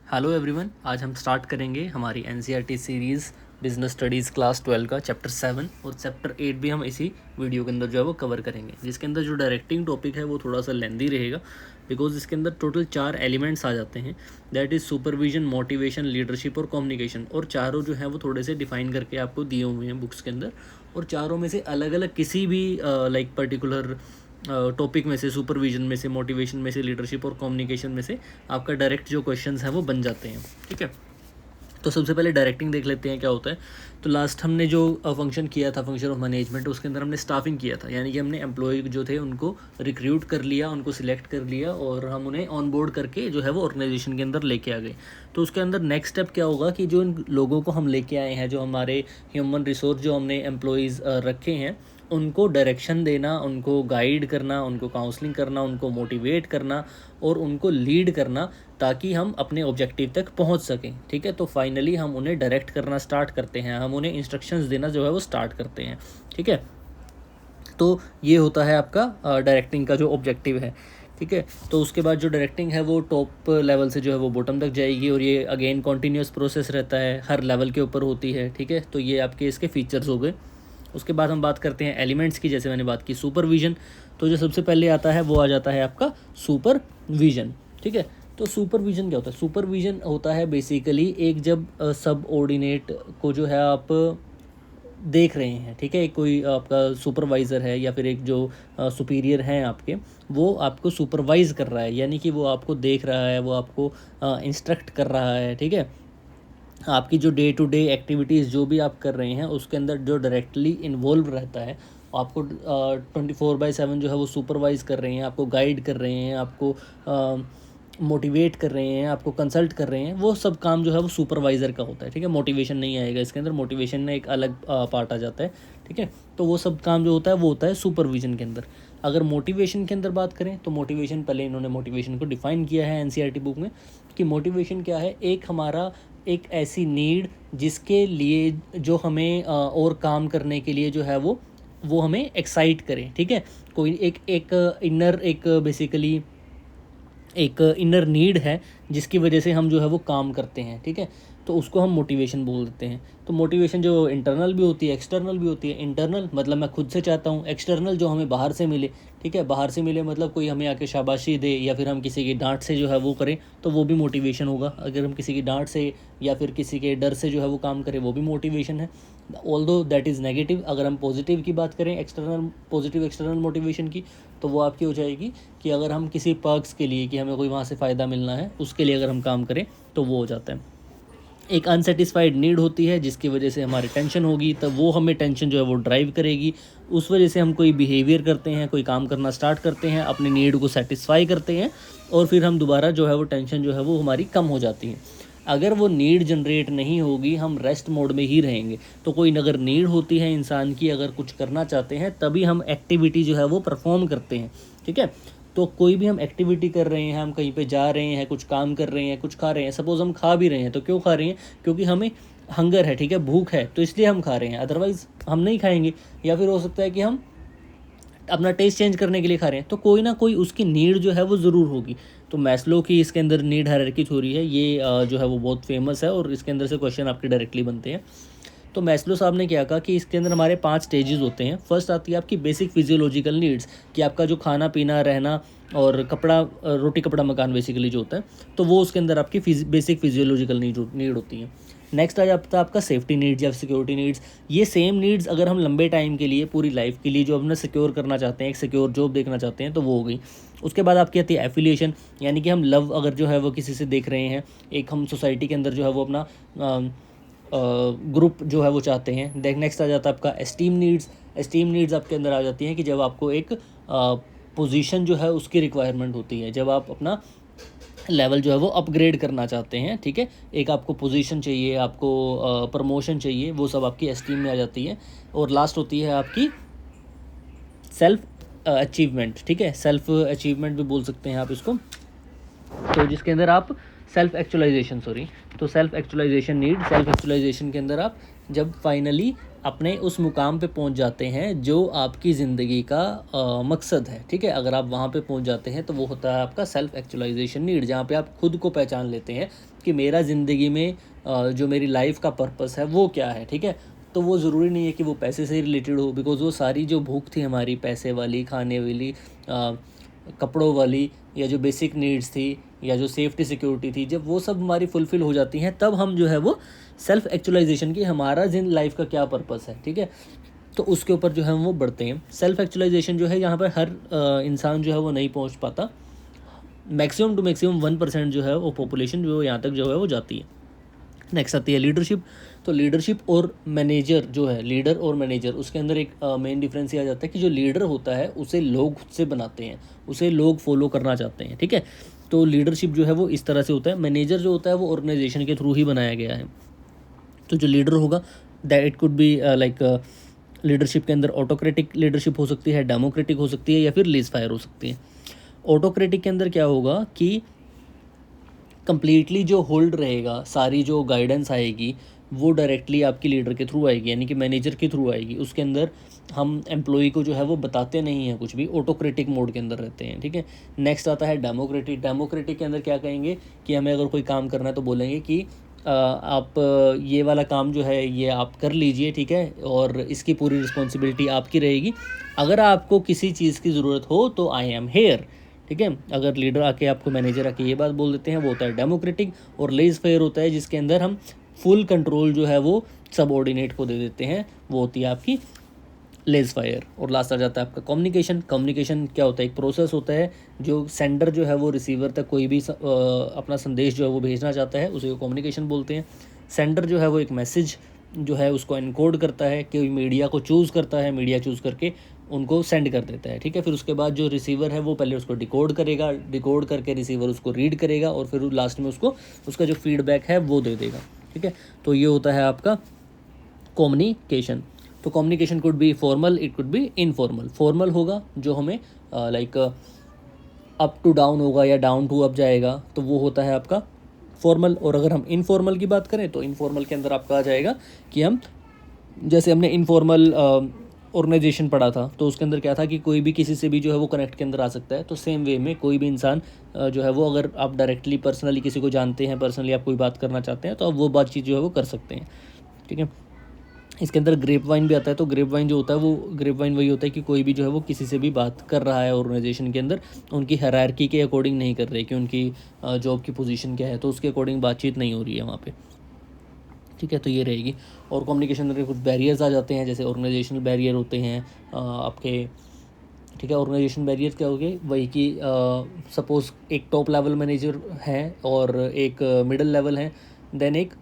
Hello everyone, आज हम start करेंगे हमारी NCERT series business studies class 12 का चैप्टर 7 और चैप्टर 8 भी हम इसी वीडियो के अंदर जो है वो कवर करेंगे। जिसके अंदर जो डायरेक्टिंग टॉपिक है वो थोड़ा सा लेंदी रहेगा बिकॉज इसके अंदर टोटल 4 एलिमेंट्स आ जाते हैं। That is supervision, motivation, leadership और कम्युनिकेशन। और चारों जो है वो थोड़े से डिफाइन करके आपको दिए हुए हैं बुक्स के अंदर। और चारों में से अलग अलग किसी भी पर्टिकुलर टॉपिक में से, सुपरविजन में से, मोटिवेशन में से, लीडरशिप और कम्युनिकेशन में से आपका डायरेक्ट जो क्वेश्चंस हैं वो बन जाते हैं। ठीक है, तो सबसे पहले डायरेक्टिंग देख लेते हैं क्या होता है। तो लास्ट हमने जो फंक्शन किया था, फंक्शन ऑफ मैनेजमेंट, उसके अंदर हमने स्टाफिंग किया था, यानी कि हमने एम्प्लॉय जो थे उनको रिक्रूट कर लिया, उनको सिलेक्ट कर लिया और हम उन्हें ऑन बोर्ड करके जो है वो ऑर्गेनाइजेशन के अंदर लेके आ गए। तो उसके अंदर नेक्स्ट स्टेप क्या होगा कि जो इन लोगों को हम लेके आए हैं, जो हमारे ह्यूमन रिसोर्स जो हमने एम्प्लॉयज़ रखे हैं, उनको डायरेक्शन देना, उनको गाइड करना, उनको काउंसलिंग करना, उनको मोटिवेट करना और उनको लीड करना, ताकि हम अपने ऑब्जेक्टिव तक पहुंच सकें। ठीक है, तो फाइनली हम उन्हें डायरेक्ट करना स्टार्ट करते हैं, हम उन्हें इंस्ट्रक्शंस देना जो है वो स्टार्ट करते हैं। ठीक है, तो ये होता है आपका डायरेक्टिंग का जो ऑब्जेक्टिव है। ठीक है, तो उसके बाद जो डायरेक्टिंग है वो टॉप लेवल से जो है वो बॉटम तक जाएगी और ये अगेन कॉन्टीन्यूस प्रोसेस रहता है, हर लेवल के ऊपर होती है। ठीक है, तो ये आपके इसके फीचर्स हो गए। उसके बाद हम बात करते हैं एलिमेंट्स की। जैसे मैंने बात की सुपरविजन, तो जो सबसे पहले आता है वो आ जाता है आपका सुपरविजन। ठीक है, तो सुपरविजन क्या होता है? सुपरविजन होता है बेसिकली एक जब सब ऑर्डिनेट को जो है आप देख रहे हैं। ठीक है, कोई आपका सुपरवाइज़र है या फिर एक जो सुपीरियर हैं आपके, वो आपको सुपरवाइज़ कर रहा है, यानी कि वो आपको देख रहा है, वो आपको इंस्ट्रक्ट कर रहा है। ठीक है, आपकी जो डे टू डे एक्टिविटीज़ जो भी आप कर रहे हैं उसके अंदर जो डायरेक्टली इन्वॉल्व रहता है, आपको 24/7 जो है वो सुपरवाइज़ कर रहे हैं, आपको गाइड कर रहे हैं, आपको मोटिवेट कर रहे हैं, आपको कंसल्ट कर रहे हैं, वो सब काम जो है वो सुपरवाइज़र का होता है। ठीक है, मोटिवेशन नहीं आएगा इसके अंदर, मोटिवेशन में एक अलग पार्ट आ जाता है। ठीक है, तो वो सब काम जो होता है वो होता है सुपरविजन के अंदर। अगर मोटिवेशन के अंदर बात करें तो मोटिवेशन, पहले इन्होंने मोटिवेशन को डिफ़ाइन किया है एनसीईआरटी बुक में कि मोटिवेशन क्या है। एक हमारा एक ऐसी नीड जिसके लिए जो हमें और काम करने के लिए जो है वो हमें एक्साइट करें। ठीक है, कोई एक एक इनर एक बेसिकली एक इनर नीड है जिसकी वजह से हम जो है वो काम करते हैं। ठीक है, तो उसको हम मोटिवेशन बोल देते हैं। तो मोटिवेशन जो इंटरनल भी होती है, एक्सटर्नल भी होती है। इंटरनल मतलब मैं खुद से चाहता हूँ, एक्सटर्नल जो हमें बाहर से मिले। ठीक है, बाहर से मिले मतलब कोई हमें आके शाबाशी दे या फिर हम किसी की डांट से जो है वो करें, तो वो भी मोटिवेशन होगा। अगर हम किसी की डांट से या फिर किसी के डर से जो है वो काम करें, वो भी मोटिवेशन है, ऑल्दो दैट इज़ नेगेटिव। अगर हम पॉजिटिव की बात करें, एक्सटर्नल पॉजिटिव एक्सटर्नल मोटिवेशन की, तो वो आपकी हो जाएगी कि अगर हम किसी पर्क्स के लिए, कि हमें कोई वहाँ से फ़ायदा मिलना है, उसके लिए अगर हम काम करें तो वो हो जाता है। एक अनसेटिस्फाइड नीड होती है जिसकी वजह से हमारी टेंशन होगी, तब वो हमें टेंशन जो है वो ड्राइव करेगी। उस वजह से हम कोई बिहेवियर करते हैं, कोई काम करना स्टार्ट करते हैं, अपनी नीड को सेटिस्फाई करते हैं और फिर हम दोबारा जो है वो टेंशन जो है वो हमारी कम हो जाती है। अगर वो नीड जनरेट नहीं होगी, हम रेस्ट मोड में ही रहेंगे। तो कोई अगर नीड होती है इंसान की, अगर कुछ करना चाहते हैं, तभी हम एक्टिविटी जो है वो परफॉर्म करते हैं। ठीक है, तो कोई भी हम एक्टिविटी कर रहे हैं, हम कहीं पे जा रहे हैं, कुछ काम कर रहे हैं, कुछ खा रहे हैं, सपोज़ हम खा भी रहे हैं, तो क्यों खा रहे हैं? क्योंकि हमें हंगर है। ठीक है, भूख है, तो इसलिए हम खा रहे हैं, अदरवाइज़ हम नहीं खाएंगे। या फिर हो सकता है कि हम अपना टेस्ट चेंज करने के लिए खा रहे हैं, तो कोई ना कोई उसकी नीड जो है वो ज़रूर होगी। तो मैस्लो की इसके अंदर नीड हायरार्की थ्योरी है, ये जो है वो बहुत फेमस है और इसके अंदर से क्वेश्चन आपके डायरेक्टली बनते हैं। तो मैस्लो साहब ने क्या कहा कि इसके अंदर हमारे 5 स्टेजेस होते हैं। फर्स्ट आती है आपकी बेसिक फिजियोलॉजिकल नीड्स, कि आपका जो खाना पीना, रहना और कपड़ा, रोटी कपड़ा मकान बेसिकली जो होता है, तो वो उसके अंदर आपकी बेसिक फिजियोलॉजिकल नीड होती है। नेक्स्ट आ जाता है आपका सेफ्टी नीड्स या सिक्योरिटी नीड्स। ये सेम नीड्स अगर हम लंबे टाइम के लिए, पूरी लाइफ के लिए जो अपना सिक्योर करना चाहते हैं, एक सिक्योर जॉब देखना चाहते हैं, तो वो हो गई। उसके बाद आपकी आती है एफिलिएशन, यानी कि हम लव अगर जो है वो किसी से देख रहे हैं, एक हम सोसाइटी के अंदर जो है वो अपना ग्रुप जो है वो चाहते हैं। देन नेक्स्ट आ जाता है आपका एस्टीम नीड्स। एस्टीम नीड्स आपके अंदर आ जाती हैं कि जब आपको एक पोजीशन जो है उसकी रिक्वायरमेंट होती है, जब आप अपना लेवल जो है वो अपग्रेड करना चाहते हैं। ठीक है, एक आपको पोजीशन चाहिए, आपको प्रमोशन चाहिए, वो सब आपकी एस्टीम में आ जाती है। और लास्ट होती है आपकी सेल्फ अचीवमेंट। ठीक है, सेल्फ अचीवमेंट भी बोल सकते हैं आप इसको, तो जिसके अंदर आप सेल्फ एक्चुअलाइजेशन के अंदर आप जब फाइनली अपने उस मुकाम पे पहुंच जाते हैं जो आपकी ज़िंदगी का मकसद है, ठीक है। अगर आप वहाँ पे पहुंच जाते हैं तो वो होता है आपका सेल्फ एक्चुअलाइजेशन नीड, जहाँ पे आप खुद को पहचान लेते हैं कि मेरा ज़िंदगी में जो मेरी लाइफ का पर्पस है वो क्या है, ठीक है। तो वो ज़रूरी नहीं है कि वो पैसे से रिलेटेड हो, बिकॉज़ वो सारी जो भूख थी हमारी, पैसे वाली, खाने वाली, कपड़ों वाली, या जो बेसिक नीड्स थी, या जो सेफ्टी सिक्योरिटी थी, जब वो सब हमारी फुलफ़िल हो जाती हैं तब हम जो है वो सेल्फ एक्चुअलाइजेशन की हमारा जिन लाइफ का क्या पर्पस है, ठीक है, तो उसके ऊपर जो है वो बढ़ते हैं। सेल्फ एक्चुअलाइजेशन जो है यहाँ पर हर इंसान जो है वो नहीं पहुँच पाता। मैक्सिमम टू मैक्सिमम 1% जो है वो पॉपुलेशन जो यहाँ तक जो है वो जाती है। नेक्स्ट आती है लीडरशिप। तो लीडरशिप और मैनेजर जो है, लीडर और मैनेजर, उसके अंदर एक मेन डिफरेंस ये आ जाता है कि जो लीडर होता है उसे लोग खुद से बनाते हैं, उसे लोग फॉलो करना चाहते हैं, ठीक है। तो लीडरशिप जो है वो इस तरह से होता है। मैनेजर जो होता है वो ऑर्गेनाइजेशन के थ्रू ही बनाया गया है। तो जो लीडर होगा that it could be like leadership के अंदर ऑटोक्रेटिक लीडरशिप हो सकती है, डेमोक्रेटिक हो सकती है, या फिर लीज फायर हो सकती है। ऑटोक्रेटिक के अंदर क्या होगा कि कंप्लीटली जो होल्ड रहेगा, सारी जो गाइडेंस आएगी वो डायरेक्टली आपकी लीडर के थ्रू आएगी, यानी कि मैनेजर के थ्रू आएगी। उसके अंदर हम एम्प्लॉई को जो है वो बताते नहीं हैं कुछ भी, ऑटोक्रेटिक मोड के अंदर रहते हैं, ठीक है। नेक्स्ट आता है डेमोक्रेटिक। डेमोक्रेटिक के अंदर क्या कहेंगे कि हमें अगर कोई काम करना है तो बोलेंगे कि आप ये वाला काम जो है ये आप कर लीजिए, ठीक है, और इसकी पूरी रिस्पॉन्सिबिलिटी आपकी रहेगी। अगर आपको किसी चीज़ की ज़रूरत हो तो आई एम हेयर, ठीक है। अगर लीडर आके आपको, मैनेजर आके ये बात बोल देते हैं, वो होता है डेमोक्रेटिक। और लेज फेयर होता है जिसके अंदर हम फुल कंट्रोल जो है वो सबऑर्डिनेट को दे देते हैं, वो होती है आपकी लेज फायर। और लास्ट आ जाता है आपका कम्युनिकेशन। कम्युनिकेशन क्या होता है? एक प्रोसेस होता है जो सेंडर जो है वो रिसीवर तक कोई भी अपना संदेश जो है वो भेजना चाहता है, उसे कम्युनिकेशन बोलते हैं। सेंडर जो है वो एक मैसेज जो है उसको एनकोड करता है, कि मीडिया को चूज़ करता है, मीडिया चूज़ करके उनको सेंड कर देता है, ठीक है। फिर उसके बाद जो रिसीवर है वो पहले उसको डिकोड करेगा, डिकोड करके रिसीवर उसको रीड करेगा, और फिर लास्ट में उसको उसका जो फीडबैक है वो दे देगा, ठीक है। तो ये होता है आपका कम्युनिकेशन। तो communication could be formal, it could be informal. Formal होगा जो हमें लाइक अप टू डाउन होगा या डाउन टू अप जाएगा, तो वो होता है आपका फॉर्मल। और अगर हम इनफॉर्मल की बात करें तो इनफॉर्मल के अंदर आपका आ जाएगा कि हम, जैसे हमने इनफॉर्मल ऑर्गेनाइजेशन पढ़ा था, तो उसके अंदर क्या था कि कोई भी किसी से भी जो है वो कनेक्ट के अंदर आ सकता है। तो सेम वे में कोई भी इंसान जो है वो, अगर आप डायरेक्टली पर्सनली किसी को जानते हैं, पर्सनली आप कोई बात करना चाहते हैं, तो आप वो बातचीत जो है वो कर सकते हैं, ठीक है। इसके अंदर ग्रेप वाइन भी आता है। तो ग्रेप वाइन जो होता है वो, ग्रेप वाइन वही होता है कि कोई भी जो है वो किसी से भी बात कर रहा है ऑर्गेनाइजेशन के अंदर, उनकी हायरार्की के अकॉर्डिंग नहीं कर रहे कि उनकी जॉब की पोजीशन क्या है, तो उसके अकॉर्डिंग बातचीत नहीं हो रही है वहाँ पे, ठीक है। तो ये रहेगी। और कम्युनिकेशन में कुछ बैरियर्स आ जाते हैं, जैसे ऑर्गेनाइजेशनल बैरियर होते हैं आपके, ठीक है। ऑर्गेनाइजेशन बैरियर क्या हो गए? वही कि सपोज़ एक टॉप लेवल मैनेजर है और एक मिडिल लेवल है, देन एक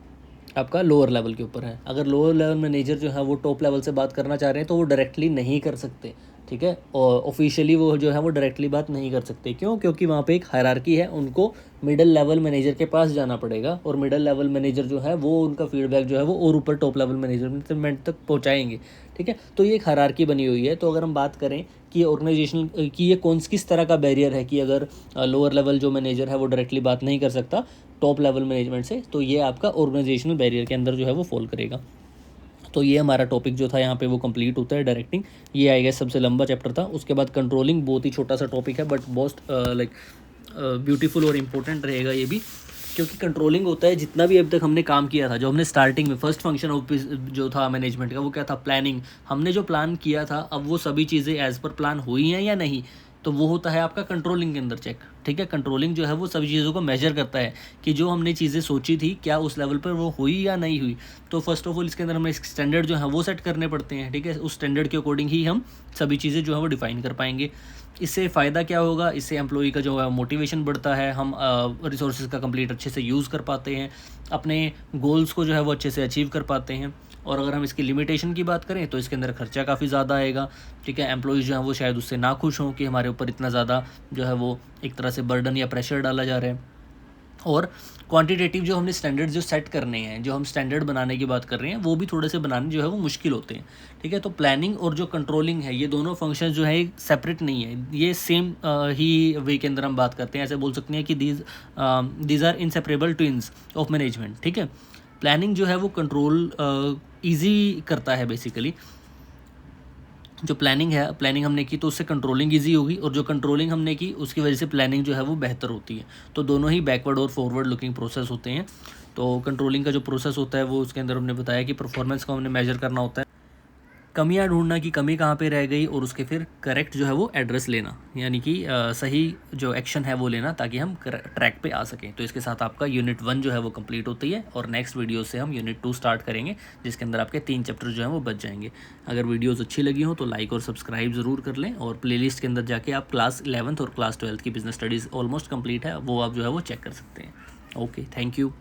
आपका लोअर लेवल के ऊपर है। अगर लोअर लेवल मैनेजर जो है वो टॉप लेवल से बात करना चाह रहे हैं तो वो डायरेक्टली नहीं कर सकते, ठीक है। और ऑफिशियली वो जो है वो डायरेक्टली बात नहीं कर सकते। क्यों? क्योंकि वहाँ पे एक हायरार्की है, उनको मिडिल लेवल मैनेजर के पास जाना पड़ेगा, और मिडिल लेवल मैनेजर जो है वो उनका फीडबैक जो है वो और ऊपर टॉप लेवल मैनेजमेंट तक पहुँचाएंगे, ठीक है। तो ये एक हायरार्की बनी हुई है। तो अगर हम बात करें कि ऑर्गेनाइजेशन की ये किस तरह का बैरियर है कि अगर लोअर लेवल जो मैनेजर है वो डायरेक्टली बात नहीं कर सकता टॉप लेवल मैनेजमेंट से, तो ये आपका ऑर्गेनाइजेशनल बैरियर के अंदर जो है वो फॉल करेगा। तो ये हमारा टॉपिक जो था यहाँ पे वो कंप्लीट होता है, डायरेक्टिंग। ये आई गेस सबसे लंबा चैप्टर था। उसके बाद कंट्रोलिंग, बहुत ही छोटा सा टॉपिक है, बट बहुत लाइक ब्यूटीफुल और इम्पोर्टेंट रहेगा ये भी, क्योंकि कंट्रोलिंग होता है जितना भी अब तक हमने काम किया था, जो हमने स्टार्टिंग में फर्स्ट फंक्शन ऑफ जो था मैनेजमेंट का, वो क्या था? प्लानिंग। हमने जो प्लान किया था, अब वो सभी चीज़ें एज पर प्लान हुई हैं या नहीं, तो वो होता है आपका कंट्रोलिंग के अंदर चेक, ठीक है। कंट्रोलिंग जो है वो सभी चीज़ों को मेजर करता है कि जो हमने चीज़ें सोची थी क्या उस लेवल पर वो हुई या नहीं हुई। तो फर्स्ट ऑफ ऑल इसके अंदर हमें स्टैंडर्ड जो है वो सेट करने पड़ते हैं, ठीक है। उस स्टैंडर्ड के अकॉर्डिंग ही हम सभी चीज़ें जो है वो डिफाइन कर पाएंगे। इससे फ़ायदा क्या होगा? इससे एम्प्लॉई का जो है मोटिवेशन बढ़ता है, हम रिसोर्सेज का कंप्लीट अच्छे से यूज़ कर पाते हैं, अपने गोल्स को जो है वो अच्छे से अचीव कर पाते हैं। और अगर हम इसकी लिमिटेशन की बात करें तो इसके अंदर खर्चा काफ़ी ज़्यादा आएगा, ठीक है। एम्प्लॉइज़ जो हैं वो शायद उससे ना खुश हों कि हमारे ऊपर इतना ज़्यादा जो है वो एक तरह से बर्डन या प्रेशर डाला जा रहा है। और क्वांटिटेटिव जो हमने स्टैंडर्ड जो सेट करने हैं, जो हम स्टैंडर्ड बनाने की बात कर रहे हैं, वो भी थोड़े से बनाने जो है वो मुश्किल होते हैं, ठीक है। तो प्लानिंग और जो कंट्रोलिंग है, ये दोनों फंक्शन जो है सेपरेट नहीं है, ये सेम ही वे के अंदर हम बात करते हैं। ऐसे बोल सकते हैं कि these are inseparable twins of management, ठीक है। प्लानिंग जो है वो कंट्रोल ईजी करता है बेसिकली। जो प्लानिंग है, प्लानिंग हमने की तो उससे कंट्रोलिंग इजी होगी, और जो कंट्रोलिंग हमने की उसकी वजह से प्लानिंग जो है वो बेहतर होती है। तो दोनों ही बैकवर्ड और फॉरवर्ड लुकिंग प्रोसेस होते हैं। तो कंट्रोलिंग का जो प्रोसेस होता है वो उसके अंदर हमने बताया कि परफॉर्मेंस को हमने मेजर करना होता है, कमियां ढूंढना कि कमी कहाँ पे रह गई, और उसके फिर करेक्ट जो है वो एड्रेस लेना, यानी कि सही जो एक्शन है वो लेना, ताकि हम ट्रैक पे आ सकें। तो इसके साथ आपका यूनिट 1 जो है वो कंप्लीट होती है, और नेक्स्ट वीडियो से हम यूनिट 2 स्टार्ट करेंगे, जिसके अंदर आपके 3 चैप्टर जो हैं वो बच जाएंगे। अगर वीडियोज़ अच्छी लगी हो तो लाइक और सब्सक्राइब ज़रूर कर लें, और प्लेलिस्ट के अंदर जाके आप क्लास 11th और क्लास 12th की बिजनेस स्टडीज़ ऑलमोस्ट कंप्लीट है, वो आप जो है वो चेक कर सकते हैं। Okay, thank you.